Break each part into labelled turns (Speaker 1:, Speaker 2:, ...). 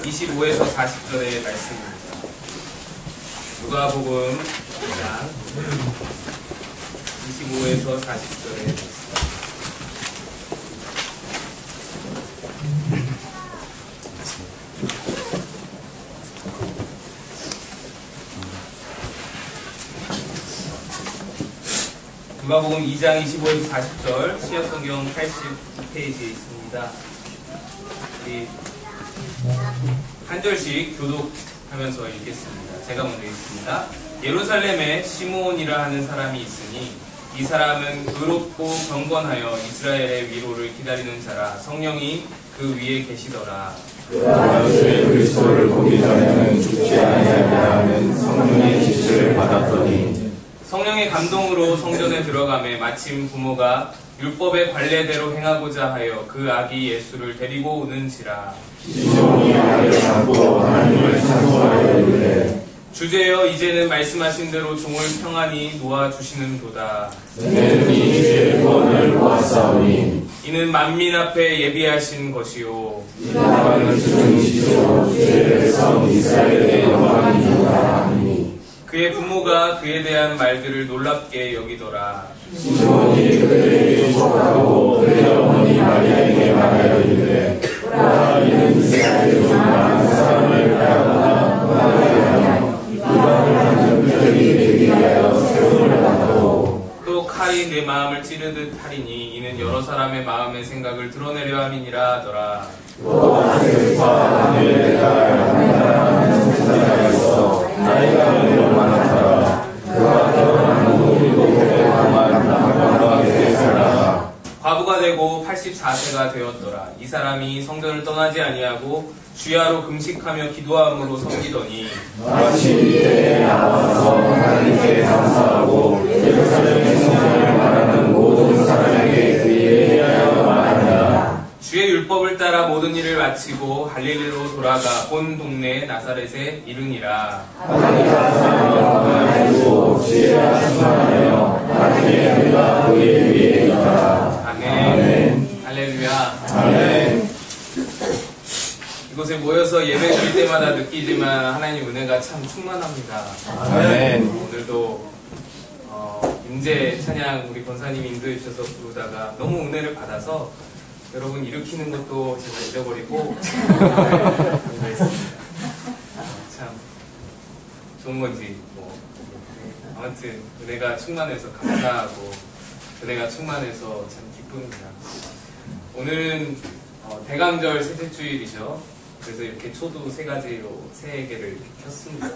Speaker 1: 25에서 40절의 말씀입니다. 누가복음 2장 25에서 40절의 말씀. 누가복음 2장 25에서 40절 시역성경 82페이지에 있습니다. 우리 한 절씩 교독하면서 읽겠습니다. 제가 먼저 읽습니다. 예루살렘에 시므온이라 하는 사람이 있으니 이 사람은 의롭고 경건하여 이스라엘의 위로를 기다리는 자라. 성령이 그 위에 계시더라.
Speaker 2: 그가 주의 그리스도를 보기 전에는 죽지 아니하리라 하는 성령의 지시를 받았더니
Speaker 1: 성령의 감동으로 성전에 들어가매 마침 부모가 율법의 관례대로 행하고자 하여 그 아기 예수를 데리고 오는지라.
Speaker 2: 시므온이 아이를 안고 하나님을 찬송하여 이르되
Speaker 1: 주제여 이제는 말씀하신 대로 종을 평안히 놓아주시는도다.
Speaker 2: 내 눈이 주의 구원을 보았사오니
Speaker 1: 이는 만민 앞에 예비하신 것이요
Speaker 2: 이 나라는 주님이시오 주의 백성 이스라엘의 영광이니라 하니
Speaker 1: 그의 부모가 그에 대한 말들을 놀랍게 여기더라.
Speaker 2: 시므온이 그들에게 축복하고 그의 어머니 마리아에게 말하여 이르되 보라 이는 이스라엘 중 많은 사람을 빼앗아 떠나가리하며 이방을 하는 그들이 되기 위하여 세움을 받고
Speaker 1: 또 칼이 내 마음을 찌르듯 하리니 이는 여러 사람의 마음의 생각을 드러내려 함이니라 하더라.
Speaker 2: 또 하늘과 하늘에 하는 천사가 있어 나이가 매우 많았더라. 그가 결혼한 후 7해 동안 남편과 함께 살다가
Speaker 1: 과부가 되고 84세가 되었더라. 이 사람이 성전을 떠나지 아니하고 주야로 금식하며 기도함으로 섬기더니
Speaker 2: 마치 이때에 나와서 하나님께 감사하고 예루살렘의 성전을 말하는 모든 사람에게 그에 대하여 말한다.
Speaker 1: 주의 율법을 따라 모든 일을 마치고 할릴리로 돌아가 본 동네 나사렛에 이르니라.
Speaker 2: 하나님과 사랑을 원하시고 지혜가 충만하여 하나님의 은혜가 그의 위에 있다.
Speaker 1: 아멘. 할렐루야.
Speaker 2: 아멘.
Speaker 1: 이곳에 모여서 예배 드릴 때마다 느끼지만 하나님 은혜가 참 충만합니다.
Speaker 2: 아멘.
Speaker 1: 오늘도 인재 찬양 우리 권사님이 인도해 주셔서 부르다가 너무 은혜를 받아서 여러분 일으키는 것도 제가 잊어버리고 참 좋은 건지 아무튼 은혜가 충만해서 감사하고 은혜가 충만해서 참 기쁩니다. 오늘은 대강절 셋째 주일이죠. 그래서 이렇게 초도 3개를 이렇게 켰습니다.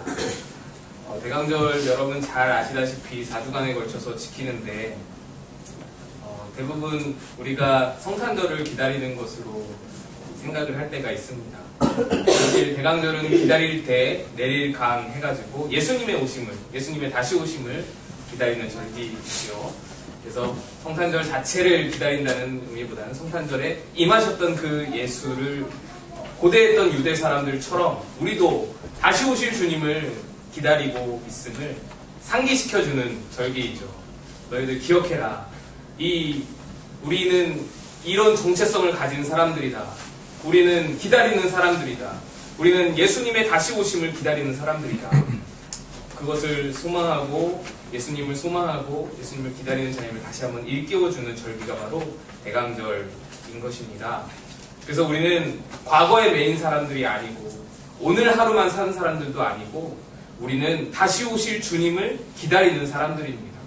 Speaker 1: 대강절 여러분 잘 아시다시피 4주간에 걸쳐서 지키는데 대부분 우리가 성탄절을 기다리는 것으로 생각을 할 때가 있습니다. 사실 대강절은 기다릴 때 내릴 강 해가지고 예수님의 오심을, 예수님의 다시 오심을 기다리는 절기이죠. 그래서 성탄절 자체를 기다린다는 의미보다는 성탄절에 임하셨던 그 예수를 고대했던 유대 사람들처럼 우리도 다시 오실 주님을 기다리고 있음을 상기시켜주는 절기이죠. 너희들 기억해라. 우리는 이런 정체성을 가진 사람들이다. 우리는 기다리는 사람들이다. 우리는 예수님의 다시 오심을 기다리는 사람들이다. 그것을 소망하고 예수님을 소망하고 예수님을 기다리는 자임을 다시 한번 일깨워주는 절기가 바로 대강절인 것입니다. 그래서 우리는 과거에 매인 사람들이 아니고 오늘 하루만 사는 사람들도 아니고 우리는 다시 오실 주님을 기다리는 사람들입니다.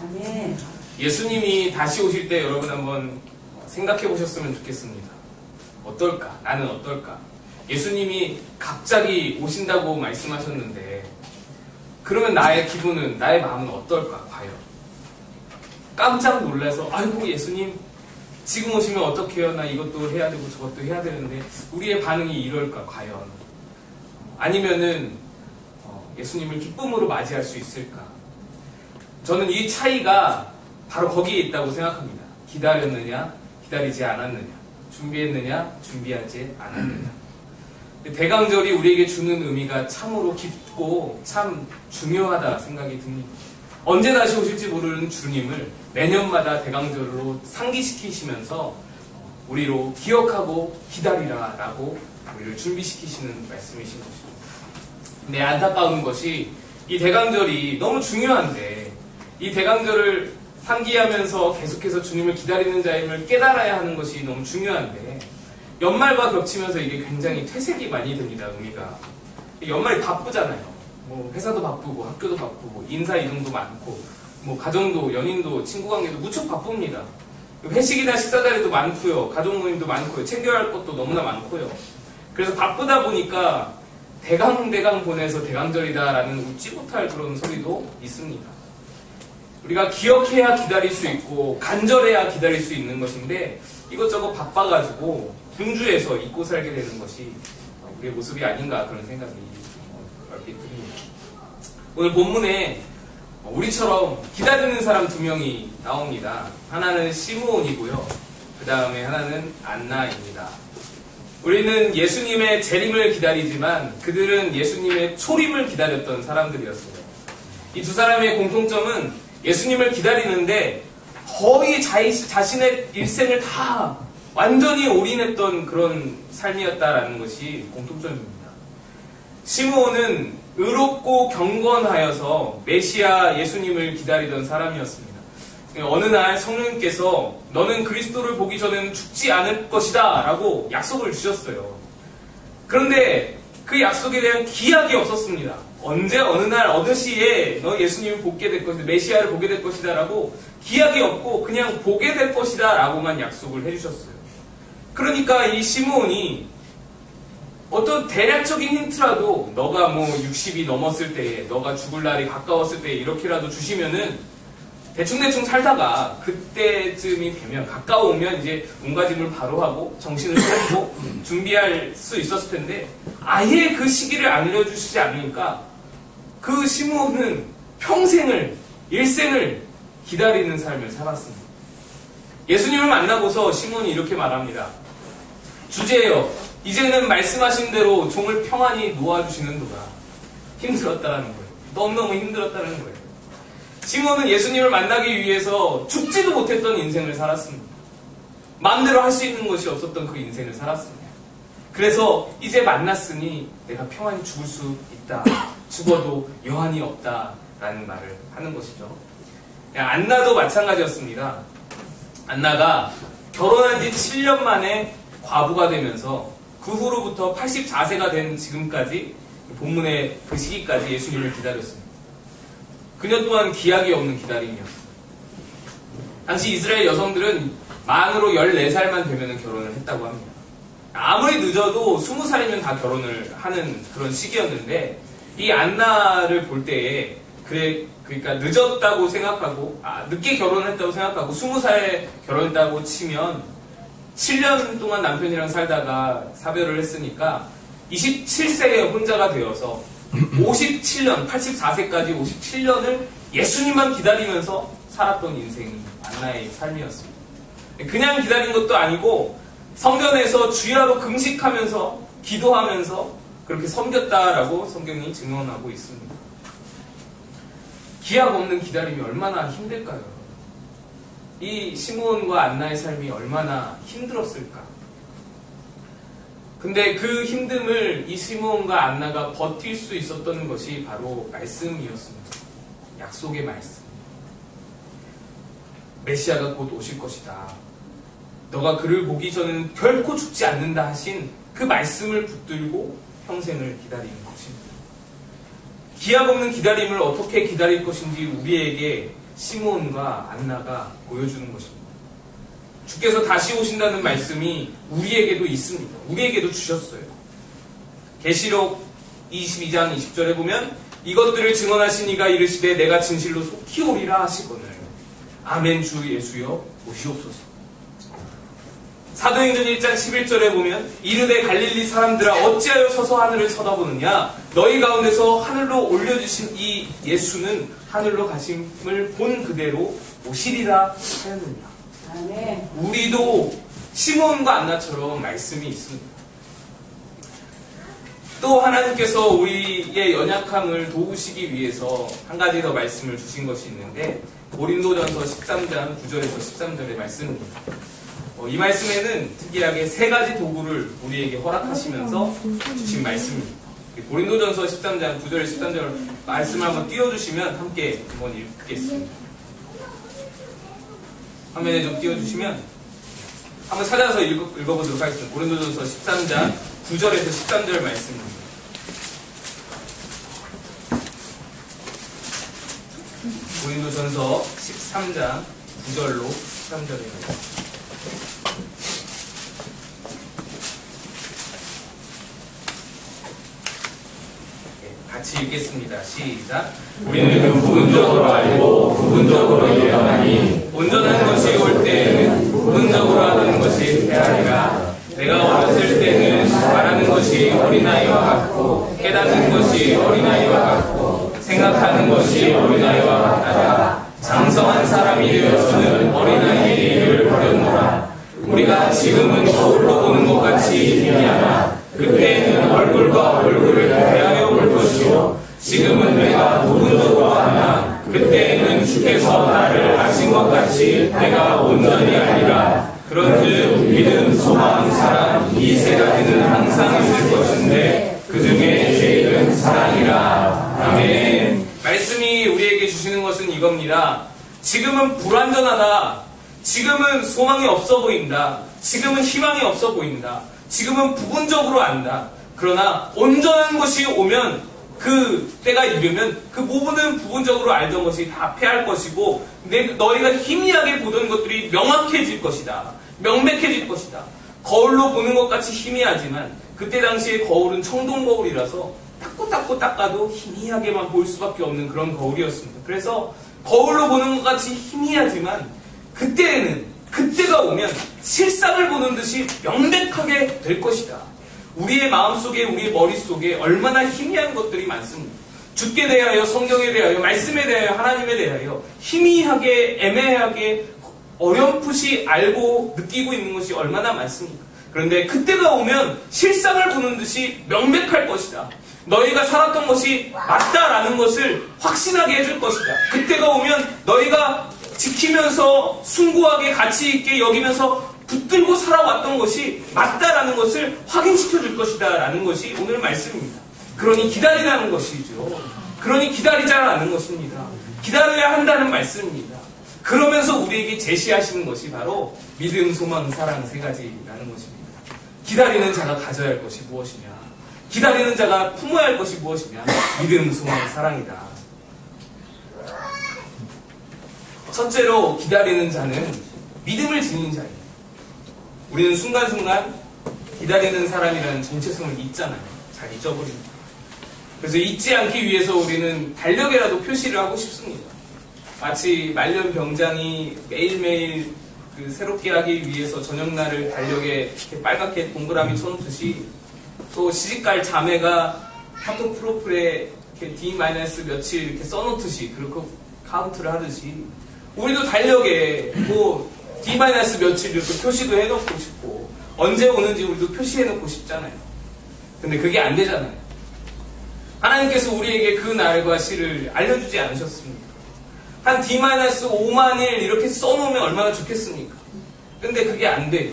Speaker 3: 아멘.
Speaker 1: 예수님이 다시 오실 때 여러분 한번 생각해 보셨으면 좋겠습니다. 어떨까? 나는 어떨까? 예수님이 갑자기 오신다고 말씀하셨는데 그러면 나의 기분은, 나의 마음은 어떨까? 과연 깜짝 놀라서 아이고 예수님 지금 오시면 어떡해요? 나 이것도 해야 되고 저것도 해야 되는데 우리의 반응이 이럴까? 과연 아니면은 예수님을 기쁨으로 맞이할 수 있을까? 저는 이 차이가 바로 거기에 있다고 생각합니다. 기다렸느냐, 기다리지 않았느냐, 준비했느냐, 준비하지 않았느냐. 대강절이 우리에게 주는 의미가 참으로 깊고 참 중요하다 생각이 듭니다. 언제 다시 오실지 모르는 주님을 매년마다 대강절로 상기시키시면서 우리로 기억하고 기다리라 라고 우리를 준비시키시는 말씀이신 것입니다. 근데 안타까운 것이 이 대강절이 너무 중요한데 이 대강절을 상기하면서 계속해서 주님을 기다리는 자임을 깨달아야 하는 것이 너무 중요한데 연말과 겹치면서 이게 굉장히 퇴색이 많이 됩니다. 의미가 연말이 바쁘잖아요. 뭐 회사도 바쁘고 학교도 바쁘고 인사 이동도 많고 뭐 가정도 연인도 친구관계도 무척 바쁩니다. 회식이나 식사 자리도 많고요. 가족 모임도 많고요. 챙겨야 할 것도 너무나 많고요. 그래서 바쁘다 보니까 대강 보내서 대강절이다라는 웃지 못할 그런 소리도 있습니다. 우리가 기억해야 기다릴 수 있고 간절해야 기다릴 수 있는 것인데 이것저것 바빠가지고 분주해서 잊고 살게 되는 것이 우리의 모습이 아닌가 그런 생각이 얼핏 듭니다. 오늘 본문에 우리처럼 기다리는 사람 두 명이 나옵니다. 하나는 시므온이고요. 그 다음에 하나는 안나입니다. 우리는 예수님의 재림을 기다리지만 그들은 예수님의 초림을 기다렸던 사람들이었어요. 이 두 사람의 공통점은 예수님을 기다리는데 거의 자신의 일생을 다 완전히 올인했던 그런 삶이었다라는 것이 공통점입니다. 시므온은 의롭고 경건하여서 메시아 예수님을 기다리던 사람이었습니다. 어느 날 성령님께서 너는 그리스도를 보기 전에는 죽지 않을 것이다 라고 약속을 주셨어요. 그런데 그 약속에 대한 기약이 없었습니다. 언제 어느 날 어느 시에 너 예수님을 보게 될 것이다, 메시아를 보게 될 것이다 라고 기약이 없고 그냥 보게 될 것이다 라고만 약속을 해주셨어요. 그러니까 이 시므온이 어떤 대략적인 힌트라도 너가 뭐 60이 넘었을 때에 너가 죽을 날이 가까웠을 때에 이렇게라도 주시면은 대충 살다가 그때쯤이 되면 가까우면 이제 몸가짐을 바로 하고 정신을 차리고 준비할 수 있었을 텐데 아예 그 시기를 알려주시지 않으니까 그 시므온은 평생을 일생을 기다리는 삶을 살았습니다. 예수님을 만나고서 시므온이 이렇게 말합니다. 주제여 이제는 말씀하신 대로 종을 평안히 놓아주시는도다. 힘들었다라는 거예요. 너무너무 힘들었다는 거예요. 시므온은 예수님을 만나기 위해서 죽지도 못했던 인생을 살았습니다. 마음대로 할 수 있는 것이 없었던 그 인생을 살았습니다. 그래서 이제 만났으니 내가 평안히 죽을 수 있다. 죽어도 여한이 없다라는 말을 하는 것이죠. 안나도 마찬가지였습니다. 안나가 결혼한 지 7년 만에 과부가 되면서 그 후로부터 84세가 된 지금까지 본문의 그 시기까지 예수님을 기다렸습니다. 그녀 또한 기약이 없는 기다림이었어요. 당시 이스라엘 여성들은 만으로 14살만 되면 결혼을 했다고 합니다. 아무리 늦어도 20살이면 다 결혼을 하는 그런 시기였는데 이 안나를 볼 때에 그러니까 늦었다고 생각하고 늦게 결혼을 했다고 생각하고 20살에 결혼했다고 치면 7년 동안 남편이랑 살다가 사별을 했으니까 27세에 혼자가 되어서 57년, 84세까지 57년을 예수님만 기다리면서 살았던 인생이 안나의 삶이었습니다. 그냥 기다린 것도 아니고 성전에서 주야로 금식하면서 기도하면서 그렇게 섬겼다라고 성경이 증언하고 있습니다. 기약 없는 기다림이 얼마나 힘들까요? 이 시므온과 안나의 삶이 얼마나 힘들었을까? 근데 그 힘듦을 이 시므온과 안나가 버틸 수 있었던 것이 바로 말씀이었습니다. 약속의 말씀. 메시아가 곧 오실 것이다. 너가 그를 보기 전에는 결코 죽지 않는다 하신 그 말씀을 붙들고 평생을 기다리는 것입니다. 기약 없는 기다림을 어떻게 기다릴 것인지 우리에게 시므온과 안나가 보여주는 것입니다. 주께서 다시 오신다는 말씀이 우리에게도 있습니다. 우리에게도 주셨어요. 계시록 22장 20절에 보면 이것들을 증언하신 이가 이르시되 내가 진실로 속히 오리라 하시거늘 아멘 주 예수여 오시옵소서. 사도행전 1장 11절에 보면 이르되 갈릴리 사람들아 어찌하여 서서 하늘을 쳐다보느냐 너희 가운데서 하늘로 올려주신 이 예수는 하늘로 가심을 본 그대로 오시리라 하였느냐.
Speaker 3: 아멘.
Speaker 1: 우리도 시므온과 안나처럼 말씀이 있습니다. 또 하나님께서 우리의 연약함을 도우시기 위해서 한 가지 더 말씀을 주신 것이 있는데 고린도전서 13장 9절에서 13절의 말씀입니다. 이 말씀에는 특이하게 세 가지 도구를 우리에게 허락하시면서 주신 말씀입니다. 고린도전서 13장 9절 13절 말씀을 한번 띄워주시면 함께 한번 읽겠습니다. 화면에 좀 띄워주시면 한번 찾아서 읽어보도록 하겠습니다. 고린도전서 13장 9절에서 13절 말씀입니다. 고린도전서 13장 9절로 13절입니다. 같이 읽겠습니다. 시작.
Speaker 2: 우리는 부분적으로 알고 부분적으로 예언하니
Speaker 1: 온전한 것이 올 때에는 부분적으로 하는 것이 패하리라. 내가 어렸을 때는 말하는 것이 어린아이와 같고 깨닫는 것이 어린아이와 같고 생각하는 것이 어린아이와 같다가 장성한 사람이 되어서는 어린아이의 일을 버렸노라. 우리가 지금은 거울로 보는 것 같이 희미하나 그때에는 얼굴과 얼굴을 대하여 볼 것이요 지금은 내가 부분적으로 하나 그때에는 주께서 나를 아신 것 같이 내가 온전히 알리라. 그런즉 믿음, 소망, 사랑 이 세 가지는 항상 있을 것인데 그 중에 제일은 사랑이라. 아멘. 말씀이 우리에게 주시는 것은 이겁니다. 지금은 불완전하다. 지금은 소망이 없어 보인다. 지금은 희망이 없어 보인다. 지금은 부분적으로 안다. 그러나 온전한 것이 오면 그 때가 이르면 그 모든 부분적으로 알던 것이 다 패할 것이고 너희가 희미하게 보던 것들이 명확해질 것이다. 명백해질 것이다. 거울로 보는 것 같이 희미하지만 그때 당시에 거울은 청동 거울이라서 닦고 닦아도 희미하게만 보일 수밖에 없는 그런 거울이었습니다. 그래서 거울로 보는 것 같이 희미하지만 그때가 오면 실상을 보는 듯이 명백하게 될 것이다. 우리의 마음속에 우리의 머릿속에 얼마나 희미한 것들이 많습니다. 주께 대하여 성경에 대하여 말씀에 대하여 하나님에 대하여 희미하게 애매하게 어렴풋이 알고 느끼고 있는 것이 얼마나 많습니까? 그런데 그때가 오면 실상을 보는 듯이 명백할 것이다. 너희가 살았던 것이 맞다라는 것을 확신하게 해줄 것이다. 그때가 오면 너희가 지키면서 숭고하게 가치 있게 여기면서 붙들고 살아왔던 것이 맞다라는 것을 확인시켜 줄 것이다 라는 것이 오늘 말씀입니다. 그러니 기다리라는 것이죠. 그러니 기다리자라는 것입니다. 기다려야 한다는 말씀입니다. 그러면서 우리에게 제시하시는 것이 바로 믿음, 소망, 사랑 세 가지라는 것입니다. 기다리는 자가 가져야 할 것이 무엇이냐? 기다리는 자가 품어야 할 것이 무엇이냐? 믿음, 소망, 사랑이다. 첫째로 기다리는 자는 믿음을 지닌 자입니다. 우리는 순간순간 기다리는 사람이라는 정체성을 잊잖아요. 잘 잊어버립니다. 그래서 잊지 않기 위해서 우리는 달력에라도 표시를 하고 싶습니다. 마치 말년 병장이 매일매일 새롭게 하기 위해서 저녁날을 달력에 이렇게 빨갛게 동그라미 쳐놓듯이 또 시집갈 자매가 카톡 프로필에 이렇게 D- 며칠 이렇게 써놓듯이 그렇게 카운트를 하듯이 우리도 달력에 D- 며칠 이렇게 표시도 해놓고 싶고 언제 오는지 우리도 표시해놓고 싶잖아요. 근데 그게 안 되잖아요. 하나님께서 우리에게 그 날과 시를 알려주지 않으셨습니까? 한 D-5만일 이렇게 써놓으면 얼마나 좋겠습니까? 근데 그게 안 돼요.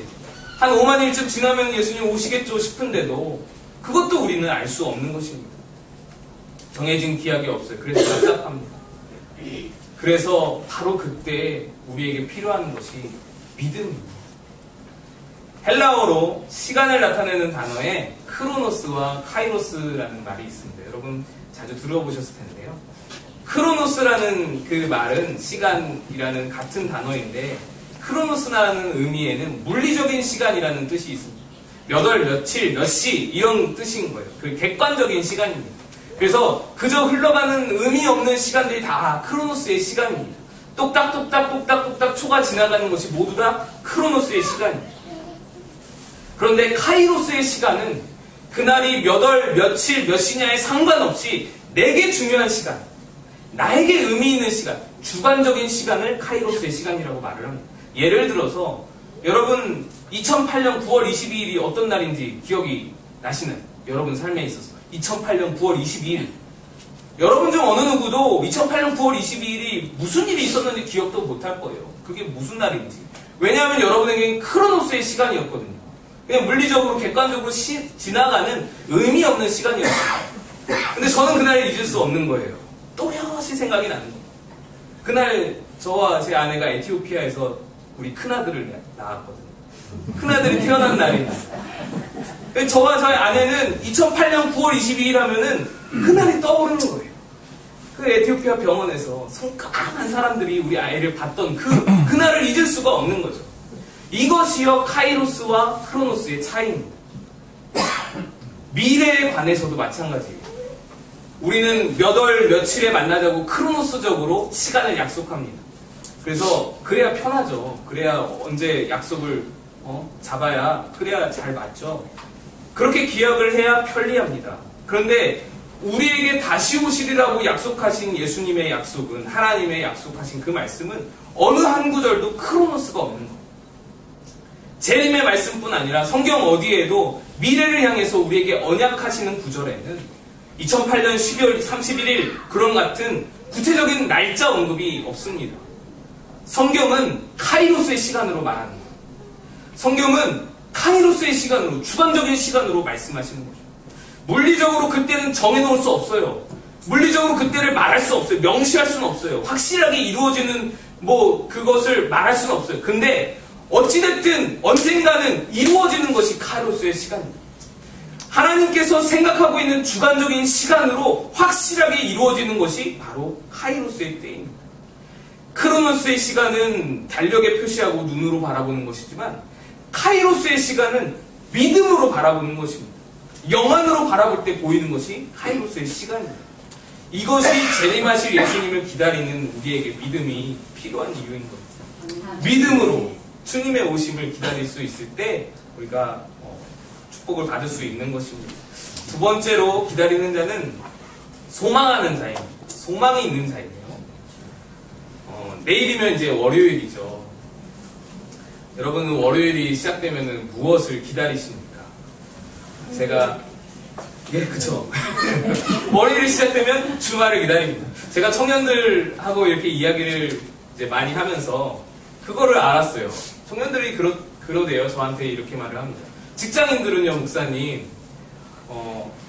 Speaker 1: 한 5만일쯤 지나면 예수님 오시겠죠 싶은데도 그것도 우리는 알 수 없는 것입니다. 정해진 기약이 없어요. 그래서 답답합니다. 그래서 바로 그때 우리에게 필요한 것이 믿음입니다. 헬라어로 시간을 나타내는 단어에 크로노스와 카이로스라는 말이 있습니다. 여러분 자주 들어보셨을 텐데요. 크로노스라는 그 말은 시간이라는 같은 단어인데 크로노스라는 의미에는 물리적인 시간이라는 뜻이 있습니다. 몇 월, 며칠, 몇 시 이런 뜻인 거예요. 그 객관적인 시간입니다. 그래서 그저 흘러가는 의미 없는 시간들이 다 크로노스의 시간입니다. 똑딱똑딱 초가 지나가는 것이 모두 다 크로노스의 시간입니다. 그런데 카이로스의 시간은 그날이 몇 월, 며칠, 몇 시냐에 상관없이 내게 중요한 시간, 나에게 의미 있는 시간, 주관적인 시간을 카이로스의 시간이라고 말을 합니다. 예를 들어서 여러분 2008년 9월 22일이 어떤 날인지 기억이 나시나요? 여러분 삶에 있어서 2008년 9월 22일 여러분 중 어느 누구도 2008년 9월 22일이 무슨 일이 있었는지 기억도 못할 거예요. 그게 무슨 날인지 왜냐하면 여러분에게는 크로노스의 시간이었거든요. 그냥 물리적으로 객관적으로 지나가는 의미 없는 시간이었어요. 근데 저는 그날 잊을 수 없는 거예요. 또렷이 생각이 나는 거예요. 그날 저와 제 아내가 에티오피아에서 우리 큰아들을 낳았거든요. 큰아들이 태어난 날입니다. 저와 저희 아내는 2008년 9월 22일 하면은 그날이 떠오르는 거예요. 그 에티오피아 병원에서 성까만 사람들이 우리 아이를 봤던 그날을 잊을 수가 없는 거죠. 이것이요 카이로스와 크로노스의 차이입니다. 미래에 관해서도 마찬가지예요. 우리는 몇 월 며칠에 만나자고 크로노스적으로 시간을 약속합니다. 그래서 그래야 편하죠. 그래야 언제 약속을 잡아야 그래야 잘 맞죠. 그렇게 기억을 해야 편리합니다. 그런데 우리에게 다시 오시리라고 약속하신 예수님의 약속은, 하나님의 약속하신 그 말씀은 어느 한 구절도 크로노스가 없는 거예요. 재림의 말씀뿐 아니라 성경 어디에도 미래를 향해서 우리에게 언약하시는 구절에는 2008년 12월 31일 그런 같은 구체적인 날짜 언급이 없습니다. 성경은 카이로스의 시간으로 말하는 거예요. 성경은 카이로스의 시간으로, 주관적인 시간으로 말씀하시는 거죠. 물리적으로 그때는 정해놓을 수 없어요. 물리적으로 그때를 말할 수 없어요. 명시할 수는 없어요. 확실하게 이루어지는 그것을 말할 수는 없어요. 근데 어찌됐든 언젠가는 이루어지는 것이 카이로스의 시간입니다. 하나님께서 생각하고 있는 주관적인 시간으로 확실하게 이루어지는 것이 바로 카이로스의 때입니다. 크로노스의 시간은 달력에 표시하고 눈으로 바라보는 것이지만 카이로스의 시간은 믿음으로 바라보는 것입니다. 영안으로 바라볼 때 보이는 것이 카이로스의 시간입니다. 이것이 재림하실 예수님을 기다리는 우리에게 믿음이 필요한 이유인 겁니다. 믿음으로 주님의 오심을 기다릴 수 있을 때 우리가 축복을 받을 수 있는 것입니다. 두 번째로 기다리는 자는 소망하는 자입니다. 소망이 있는 자이에요. 내일이면 이제 월요일이죠. 여러분은 월요일이 시작되면 무엇을 기다리십니까? 제가 그쵸. 월요일이 시작되면 주말을 기다립니다. 제가 청년들하고 이렇게 이야기를 이제 많이 하면서 그거를 알았어요. 청년들이 그러대요. 저한테 이렇게 말을 합니다. 직장인들은요, 목사님,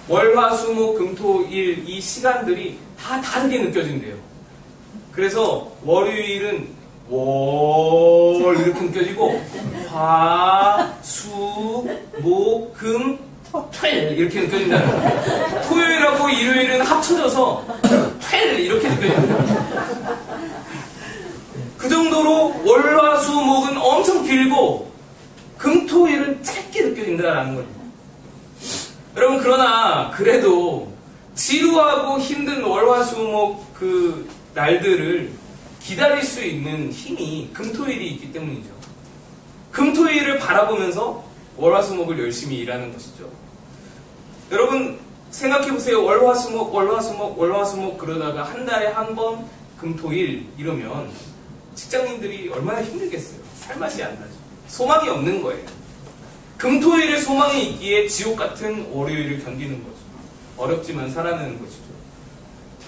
Speaker 1: 월, 화, 수, 목, 금, 토, 일, 이 시간들이 다 다르게 느껴진대요. 그래서 월요일은 월 이렇게 느껴지고, 화, 수, 목, 금, 퇴 이렇게 느껴진다는 거예요. 토요일하고 일요일은 합쳐져서 퇴 이렇게 느껴집니다. 그 정도로 월, 화, 수, 목은 엄청 길고 금, 토, 일은 짧게 느껴진다라는 겁니다. 여러분, 그러나 그래도 지루하고 힘든 월, 화, 수, 목 그 날들을 기다릴 수 있는 힘이 금, 토, 일이 있기 때문이죠. 금, 토, 일을 바라보면서 월, 화, 수, 목을 열심히 일하는 것이죠. 여러분 생각해보세요. 월, 화, 수, 목, 월, 화, 수, 목, 월, 화, 수, 목 그러다가 한 달에 한 번 금, 토, 일 이러면 직장인들이 얼마나 힘들겠어요. 살맛이 안 나죠. 소망이 없는 거예요. 금, 토, 일에 소망이 있기에 지옥 같은 월요일을 견디는 거죠. 어렵지만 살아내는 것이죠.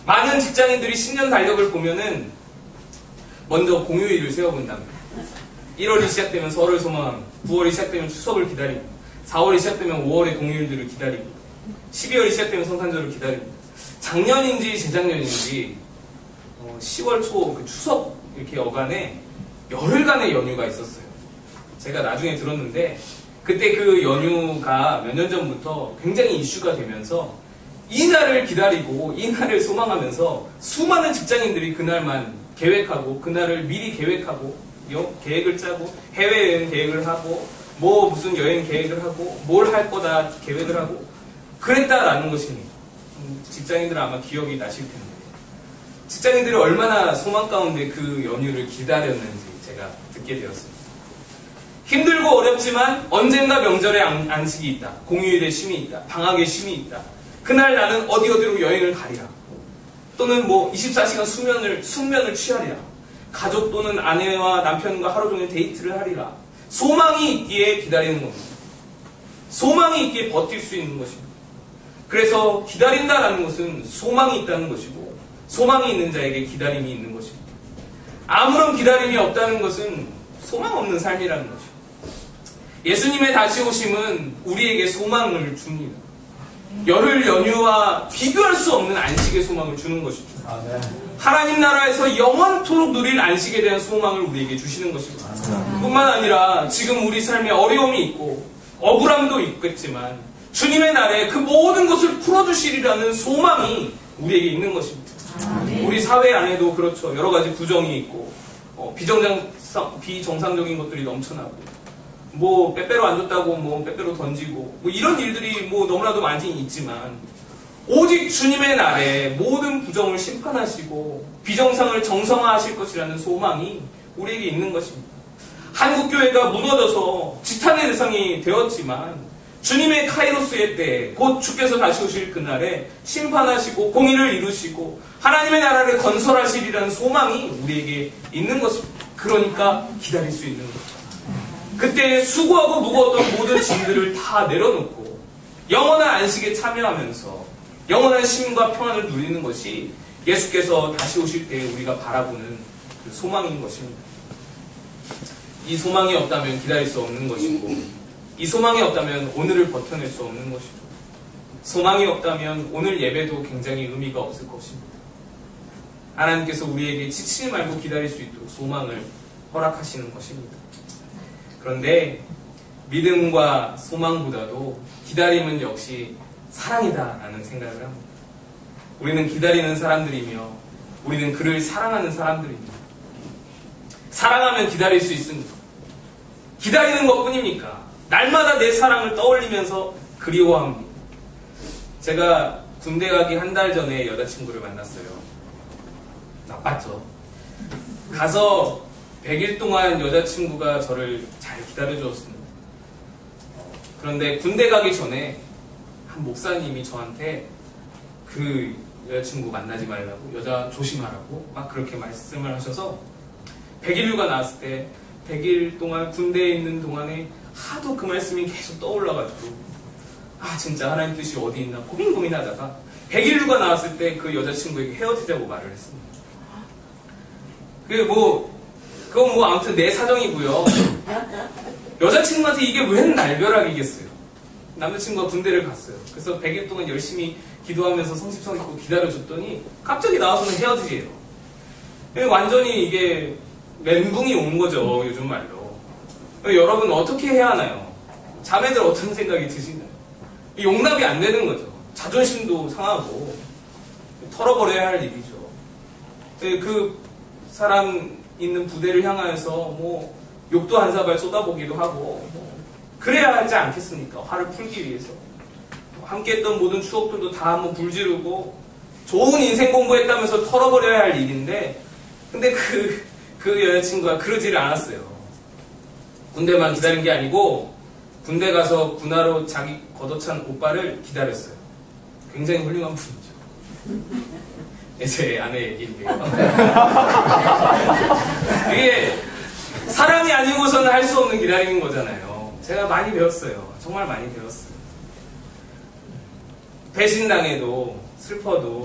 Speaker 1: 많은 직장인들이 10년 달력을 보면은 먼저 공휴일을 세워본답니다. 1월이 시작되면 설을 소망합니다. 9월이 시작되면 추석을 기다립니다. 4월이 시작되면 5월의 공휴일들을 기다립니다. 12월이 시작되면 성탄절을 기다립니다. 작년인지 재작년인지 10월 초 그 추석 이렇게 어간에 열흘간의 연휴가 있었어요. 제가 나중에 들었는데 그때 그 연휴가 몇 년 전부터 굉장히 이슈가 되면서 이날을 기다리고 이날을 소망하면서 수많은 직장인들이 그날만 계획하고 그날을 미리 계획하고 계획을 짜고 해외여행 계획을 하고 무슨 여행 계획을 하고 뭘 할 거다 계획을 하고 그랬다라는 것입니다. 직장인들은 아마 기억이 나실 텐데 직장인들이 얼마나 소망 가운데 그 연휴를 기다렸는지 제가 듣게 되었습니다. 힘들고 어렵지만 언젠가 명절에 안식이 있다. 공휴일에 쉼이 있다. 방학에 쉼이 있다. 그날 나는 어디로 여행을 가리라. 또는 24시간 숙면을 취하리라. 가족 또는 아내와 남편과 하루 종일 데이트를 하리라. 소망이 있기에 기다리는 겁니다. 소망이 있기에 버틸 수 있는 것입니다. 그래서 기다린다라는 것은 소망이 있다는 것이고 소망이 있는 자에게 기다림이 있는 것입니다. 아무런 기다림이 없다는 것은 소망 없는 삶이라는 거죠. 예수님의 다시 오심은 우리에게 소망을 줍니다. 열흘 연휴와 비교할 수 없는 안식의 소망을 주는 것이죠. 하나님 나라에서 영원토록 누릴 안식에 대한 소망을 우리에게 주시는 것입니다. 뿐만 아니라 지금 우리 삶에 어려움이 있고 억울함도 있겠지만 주님의 날에 그 모든 것을 풀어주시리라는 소망이 우리에게 있는 것입니다. 우리 사회 안에도 그렇죠. 여러 가지 부정이 있고 비정상적인 것들이 넘쳐나고 뭐 빼빼로 안 줬다고 뭐 빼빼로 던지고 뭐 이런 일들이 뭐 너무나도 많이 있지만 오직 주님의 날에 모든 부정을 심판하시고 비정상을 정상화하실 것이라는 소망이 우리에게 있는 것입니다. 한국교회가 무너져서 지탄의 대상이 되었지만 주님의 카이로스의 때에 곧 주께서 다시 오실 그날에 심판하시고 공의를 이루시고 하나님의 나라를 건설하시리라는 소망이 우리에게 있는 것입니다. 그러니까 기다릴 수 있는 것입니다. 그때 수고하고 무거웠던 모든 짐들을 다 내려놓고 영원한 안식에 참여하면서 영원한 쉼과 평안을 누리는 것이 예수께서 다시 오실 때 우리가 바라보는 그 소망인 것입니다. 이 소망이 없다면 기다릴 수 없는 것이고 이 소망이 없다면 오늘을 버텨낼 수 없는 것이죠. 소망이 없다면 오늘 예배도 굉장히 의미가 없을 것입니다. 하나님께서 우리에게 지치지 말고 기다릴 수 있도록 소망을 허락하시는 것입니다. 그런데 믿음과 소망보다도 기다림은 역시 사랑이다라는 생각을 합니다. 우리는 기다리는 사람들이며 우리는 그를 사랑하는 사람들입니다. 사랑하면 기다릴 수 있습니다. 기다리는 것뿐입니까? 날마다 내 사랑을 떠올리면서 그리워합니다. 제가 군대 가기 한 달 전에 여자친구를 만났어요. 나빴죠. 가서 100일 동안 여자친구가 저를 잘 기다려주었습니다. 그런데 군대 가기 전에 한 목사님이 저한테 그 여자친구 만나지 말라고, 여자 조심하라고 막 그렇게 말씀을 하셔서 100일 휴가 나왔을 때 100일 동안 군대에 있는 동안에 하도 그 말씀이 계속 떠올라가지고 진짜 하나님 뜻이 어디 있나 고민하다가 100일 휴가 나왔을 때 그 여자친구에게 헤어지자고 말을 했습니다. 그건 뭐 아무튼 내 사정이고요. 여자친구한테 이게 웬 날벼락이겠어요. 남자친구가 군대를 갔어요. 그래서 100일 동안 열심히 기도하면서 성심성의껏 기다려줬더니 갑자기 나와서는 헤어지래요. 완전히 이게 멘붕이 온 거죠, 요즘 말로. 여러분 어떻게 해야 하나요? 자매들 어떤 생각이 드시나요? 용납이 안 되는 거죠. 자존심도 상하고 털어버려야 할 일이죠. 그 사람 있는 부대를 향하여서 뭐 욕도 한 사발 쏟아보기도 하고 그래야 하지 않겠습니까? 화를 풀기 위해서. 함께 했던 모든 추억들도 다 한번 불지르고 좋은 인생 공부했다면서 털어버려야 할 일인데 근데 그 여자친구가 그러지를 않았어요. 군대만 기다린 게 아니고 군대 가서 군화로 자기 걷어찬 오빠를 기다렸어요. 굉장히 훌륭한 분이죠. 제 아내 얘기인데요. 이게 사랑이 아니고서는 할 수 없는 기다림인 거잖아요. 제가 많이 배웠어요. 정말 많이 배웠어요. 배신당해도 슬퍼도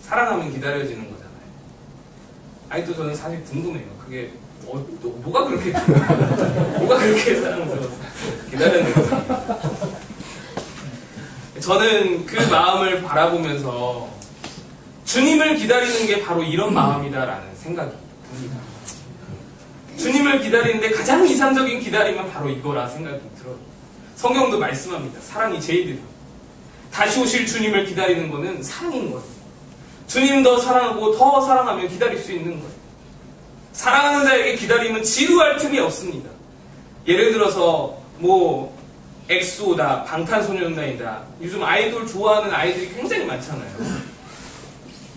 Speaker 1: 사랑하면 기다려지는 거잖아요. 아직도 저는 사실 궁금해요. 그게 뭐가 그렇게 사랑스러워서 기다렸는 거지. 저는 그 마음을 바라보면서 주님을 기다리는 게 바로 이런 마음이다라는 생각이 듭니다. 주님을 기다리는데 가장 이상적인 기다림은 바로 이거라 생각이 들어요. 성경도 말씀합니다. 사랑이 제일이다. 다시 오실 주님을 기다리는 거는 사랑인 거예요. 주님 더 사랑하고 더 사랑하면 기다릴 수 있는 거예요. 사랑하는 자에게 기다림은 지루할 틈이 없습니다. 예를 들어서 뭐 엑소다, 방탄소년단이다. 요즘 아이돌 좋아하는 아이들이 굉장히 많잖아요.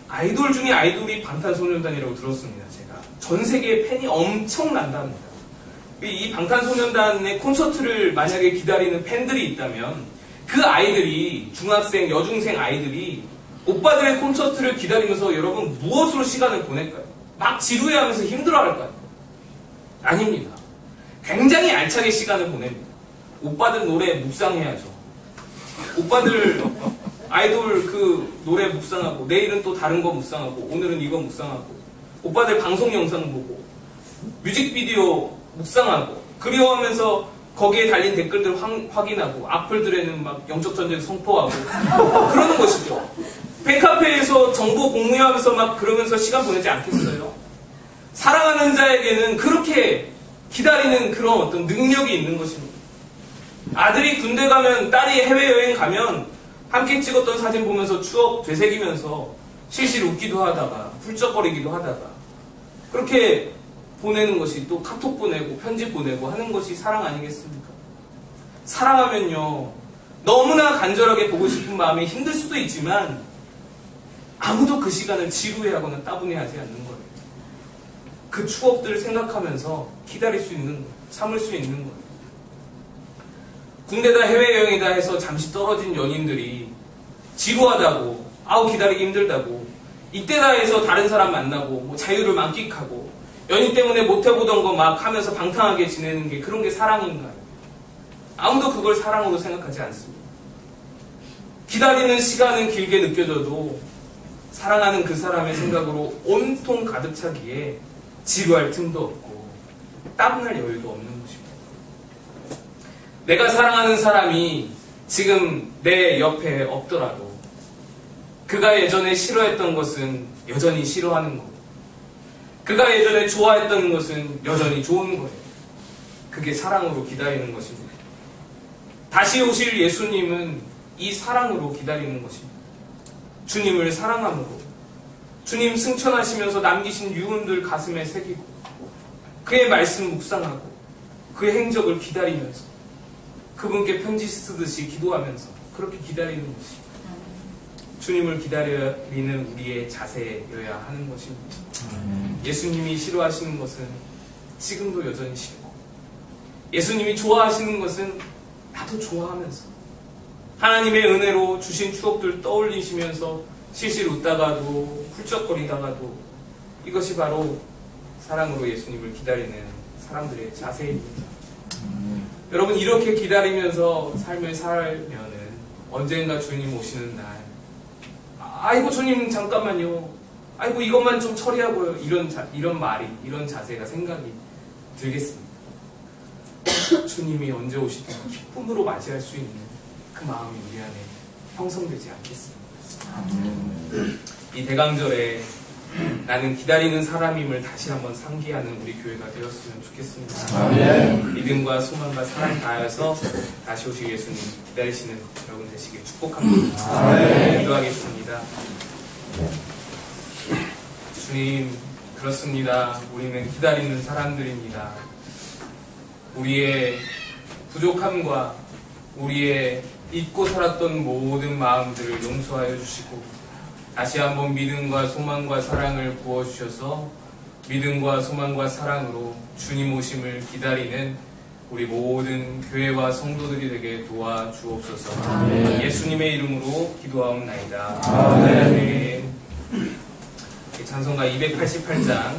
Speaker 1: 아이돌 중에 아이돌이 방탄소년단이라고 들었습니다. 제가 전 세계에 팬이 엄청난답니다. 이 방탄소년단의 콘서트를 만약에 기다리는 팬들이 있다면 그 아이들이 중학생, 여중생 아이들이 오빠들의 콘서트를 기다리면서 여러분 무엇으로 시간을 보낼까요? 막 지루해하면서 힘들어할까요? 아닙니다. 굉장히 알차게 시간을 보냅니다. 오빠들 노래 묵상해야죠. 오빠들 아이돌 그 노래 묵상하고 내일은 또 다른 거 묵상하고 오늘은 이거 묵상하고 오빠들 방송 영상 보고 뮤직비디오 묵상하고 그리워하면서 거기에 달린 댓글들 확인하고 악플들에는 막 영적 전쟁 선포하고 그러는 것이죠. 팬카페에서 정보 공유하면서 막 그러면서 시간 보내지 않겠어요? 사랑하는 자에게는 그렇게 기다리는 그런 어떤 능력이 있는 것입니다. 아들이 군대 가면 딸이 해외여행 가면 함께 찍었던 사진 보면서 추억 되새기면서 실실 웃기도 하다가 훌쩍거리기도 하다가 그렇게 보내는 것이 또 카톡 보내고 편지 보내고 하는 것이 사랑 아니겠습니까? 사랑하면요 너무나 간절하게 보고 싶은 마음이 힘들 수도 있지만 아무도 그 시간을 지루해하거나 따분해하지 않는 거예요. 그 추억들을 생각하면서 기다릴 수 있는 거예요. 참을 수 있는 거예요. 군대다 해외여행이다 해서 잠시 떨어진 연인들이 지루하다고 아우 기다리기 힘들다고 이때다 해서 다른 사람 만나고 뭐 자유를 만끽하고 연인 때문에 못해보던 거 막 하면서 방탕하게 지내는 게 그런 게 사랑인가요? 아무도 그걸 사랑으로 생각하지 않습니다. 기다리는 시간은 길게 느껴져도 사랑하는 그 사람의 생각으로 온통 가득 차기에 지루할 틈도 없고 땀날 여유도 없는 것입니다. 내가 사랑하는 사람이 지금 내 옆에 없더라도 그가 예전에 싫어했던 것은 여전히 싫어하는 거고 그가 예전에 좋아했던 것은 여전히 좋은 거예요. 그게 사랑으로 기다리는 것입니다. 다시 오실 예수님은 이 사랑으로 기다리는 것입니다. 주님을 사랑함으로 주님 승천하시면서 남기신 유언들 가슴에 새기고 그의 말씀 묵상하고 그의 행적을 기다리면서 그분께 편지 쓰듯이 기도하면서 그렇게 기다리는 것이 주님을 기다리는 우리의 자세여야 하는 것입니다. 예수님이 싫어하시는 것은 지금도 여전히 싫고 예수님이 좋아하시는 것은 나도 좋아하면서 하나님의 은혜로 주신 추억들 떠올리시면서 실실 웃다가도 훌쩍거리다가도 이것이 바로 사랑으로 예수님을 기다리는 사람들의 자세입니다. 여러분 이렇게 기다리면서 삶을 살면은 언젠가 주님 오시는 날 아이고 주님 잠깐만요 아이고 이것만 좀 처리하고요 이런 말이 이런 자세가 생각이 들겠습니다. 주님이 언제 오시든 기쁨으로 맞이할 수 있는 그 마음이 우리 안에 형성되지 않겠습니까? 이 대강절에 나는 기다리는 사람임을 다시 한번 상기하는 우리 교회가 되었으면 좋겠습니다.
Speaker 2: 아멘.
Speaker 1: 믿음과 소망과 사랑 다하여서 다시 오실 예수님 기다리시는 여러분 되시길 축복합니다.
Speaker 2: 아멘.
Speaker 1: 기도하겠습니다. 주님 그렇습니다. 우리는 기다리는 사람들입니다. 우리의 부족함과 우리의 잊고 살았던 모든 마음들을 용서하여 주시고 다시 한번 믿음과 소망과 사랑을 부어주셔서 믿음과 소망과 사랑으로 주님 오심을 기다리는 우리 모든 교회와 성도들이 되게 도와주옵소서. 아멘. 예수님의 이름으로 기도하옵나이다. 아멘. 찬송가 288장